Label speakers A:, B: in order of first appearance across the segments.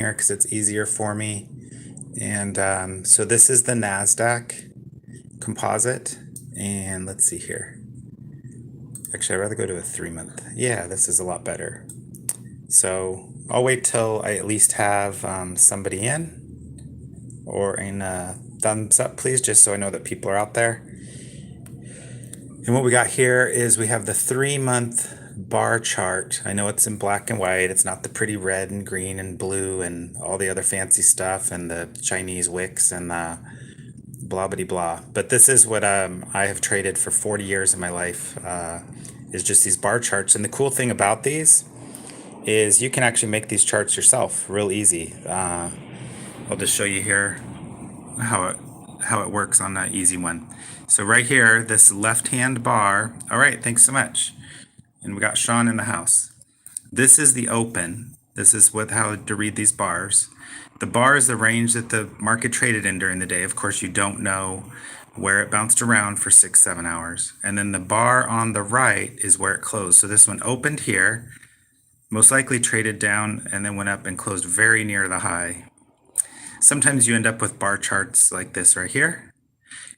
A: here because it's easier for me. And so this is the NASDAQ composite. And let's see here. Actually, I'd rather go to a 3-month. Yeah, this is a lot better. So I'll wait till I at least have somebody in, or in thumbs up, please, just so I know that people are out there. And what we got here is we have the 3-month bar chart. I know it's in black and white. It's not the pretty red and green and blue and all the other fancy stuff and the Chinese wicks and blah blah blah. But this is what I have traded for 40 years of my life, is just these bar charts. And the cool thing about these is you can actually make these charts yourself real easy. I'll just show you here how it works on that easy one. So right here, this left-hand bar. All right, thanks so much. And we got Sean in the house. This is the open. This is how to read these bars. The bar is the range that the market traded in during the day. Of course, you don't know where it bounced around for 6-7 hours. And then the bar on the right is where it closed. So this one opened here, most likely traded down, and then went up and closed very near the high. Sometimes you end up with bar charts like this right here.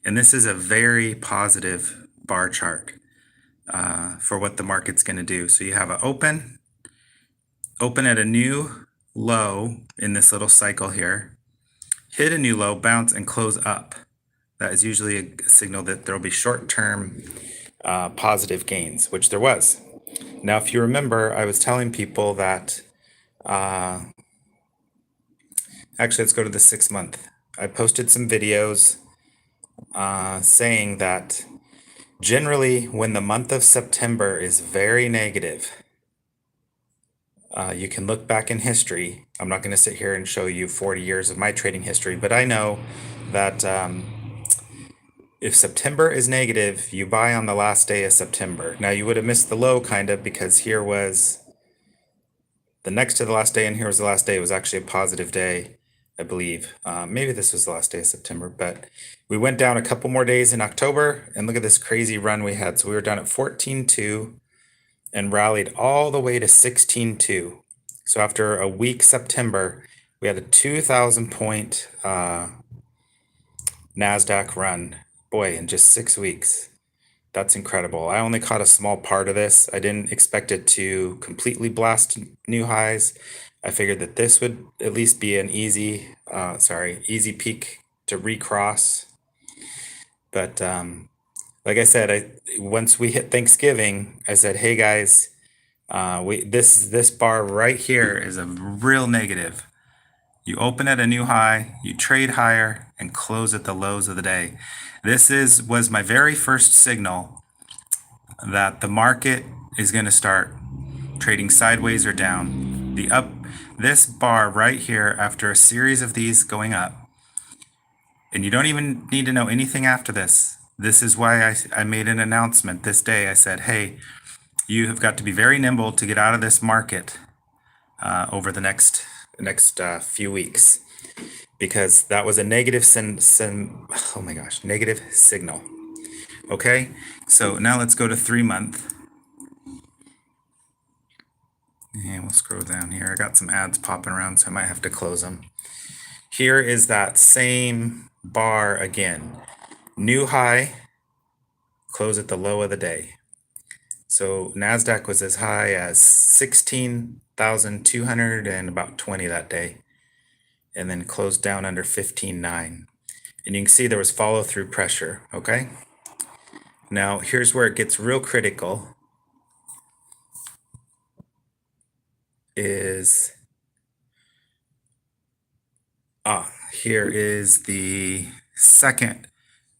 A: And this is a very positive bar chart for what the market's going to do. So you have an open at a new low in this little cycle here, hit a new low, bounce, and close up. That is usually a signal that there will be short-term positive gains, which there was. Now, if you remember, I was telling people that, actually, let's go to the 6-month. I posted some videos saying that generally when the month of September is very negative, you can look back in history. I'm not going to sit here and show you 40 years of my trading history, but I know that if September is negative, you buy on the last day of September. Now, you would have missed the low kind of, because here was the next to the last day and here was the last day. It was actually a positive day, I believe. Maybe this was the last day of September, but we went down a couple more days in October, and look at this crazy run we had. So we were down at 14.2 and rallied all the way to 16.2. So after a weak September, we had a 2,000 point NASDAQ run. Boy, in just 6 weeks. That's incredible. I only caught a small part of this. I didn't expect it to completely blast new highs. I figured that this would at least be an easy peak to recross. But like I said, once we hit Thanksgiving, I said, hey guys, this bar right here is a real negative. You open at a new high, you trade higher, and close at the lows of the day. This was my very first signal that the market is going to start trading sideways or down. This bar right here, after a series of these going up, and you don't even need to know anything after this. This is why I made an announcement this day. I said, hey, you have got to be very nimble to get out of this market over the next few weeks, because that was a negative negative signal. Okay, so now let's go to 3-month. And we'll scroll down here. I got some ads popping around, so I might have to close them. Here is that same bar again. New high, close at the low of the day. So NASDAQ was as high as 16,200 and about 20 that day, and then closed down under 15.9. And you can see there was follow-through pressure, okay? Now, here's where it gets real critical. Here is the second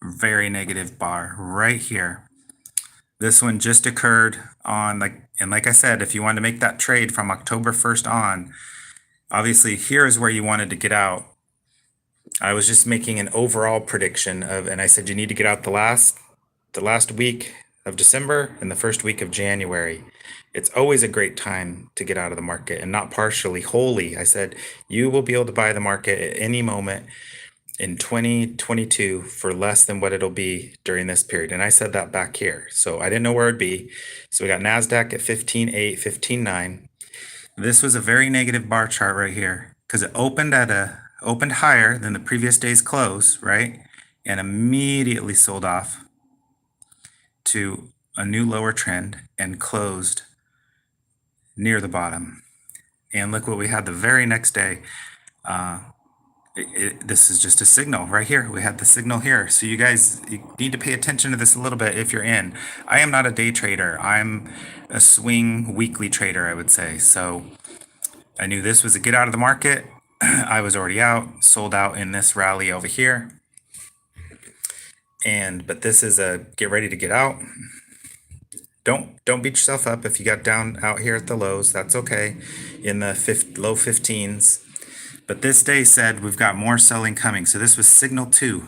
A: very negative bar right here. This one just occurred on, like I said, if you wanted to make that trade from October 1st on, obviously here is where you wanted to get out. I was just making an overall prediction and I said you need to get out the last week of December and the first week of January. It's always a great time to get out of the market, and not partially, wholly. I said you will be able to buy the market at any moment in 2022 for less than what it'll be during this period. And I said that back here. So I didn't know where it'd be. So we got NASDAQ at 15.8, 15.9. This was a very negative bar chart right here. because it opened higher than the previous day's close, right? And immediately sold off to a new lower trend and closed near the bottom. And look what we had the very next day. This is just a signal right here. We had the signal here. So you guys, you need to pay attention to this a little bit if you're in. I am not a day trader. I'm a swing weekly trader, I would say. So I knew this was a get out of the market. I was already out, sold out in this rally over here. But this is a get ready to get out. Don't beat yourself up if you got down out here at the lows. That's okay, in the low 15s. But this day said we've got more selling coming. So this was signal 2.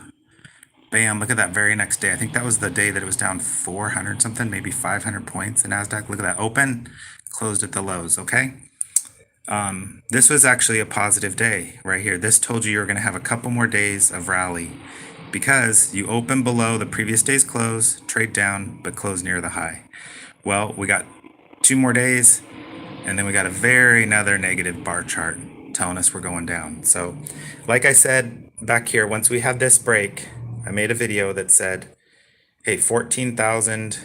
A: Bam, look at that very next day. I think that was the day that it was down 400 something, maybe 500 points. The NASDAQ, look at that, open, closed at the lows, okay? This was actually a positive day right here. This told you you're going to have a couple more days of rally because you open below the previous day's close, trade down, but close near the high. Well, we got 2 more days, and then we got another negative bar chart telling us we're going down. So like I said back here, once we had this break, I made a video that said, hey, 14,000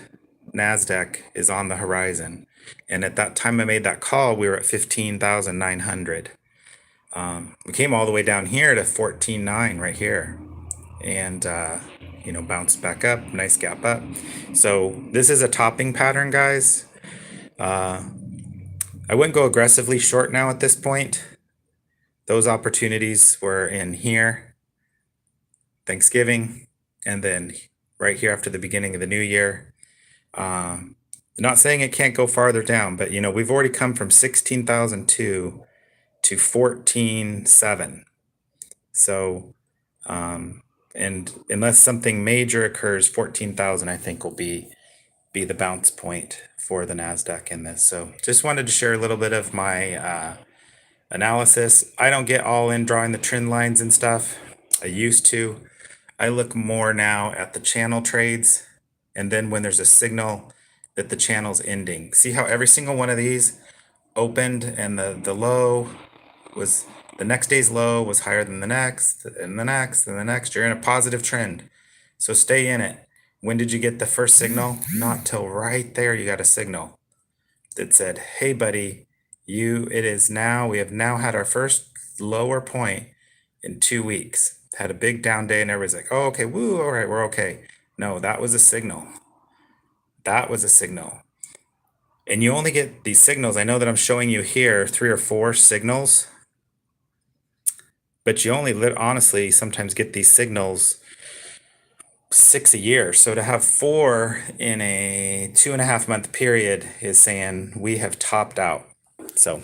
A: NASDAQ is on the horizon. And at that time I made that call, we were at 15,900. We came all the way down here to 14.9 right here. And, bounced back up, nice gap up. So this is a topping pattern, guys. I wouldn't go aggressively short now at this point. Those opportunities were in here, Thanksgiving, and then right here after the beginning of the new year. Not saying it can't go farther down, but we've already come from 16,002 to 14.7. So, and unless something major occurs, 14,000 I think will be the bounce point for the NASDAQ in this. So just wanted to share a little bit of my analysis. I don't get all in drawing the trend lines and stuff. I used to. I look more now at the channel trades, and then when there's a signal that the channel's ending. See how every single one of these opened and the low was, the next day's low was higher than the next, and the next, and the next. You're in a positive trend. So stay in it. When did you get the first signal? Not till right there you got a signal that said, hey buddy, it is now, we have now had our first lower point in 2 weeks. Had a big down day and everybody's like, oh, okay, woo, all right, we're okay. No, that was a signal. That was a signal. And you only get these signals. I know that I'm showing you here 3 or 4 signals, but you only honestly sometimes get these signals 6 a year. So to have 4 in a 2.5 month period is saying we have topped out. So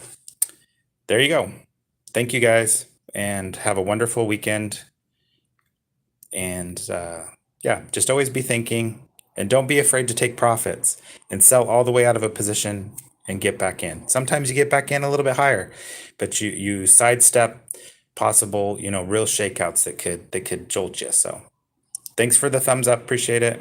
A: there you go. Thank you guys, and have a wonderful weekend. And just always be thinking, and don't be afraid to take profits and sell all the way out of a position and get back in. Sometimes you get back in a little bit higher, but you sidestep possible, real shakeouts that could jolt you. So thanks for the thumbs up. Appreciate it.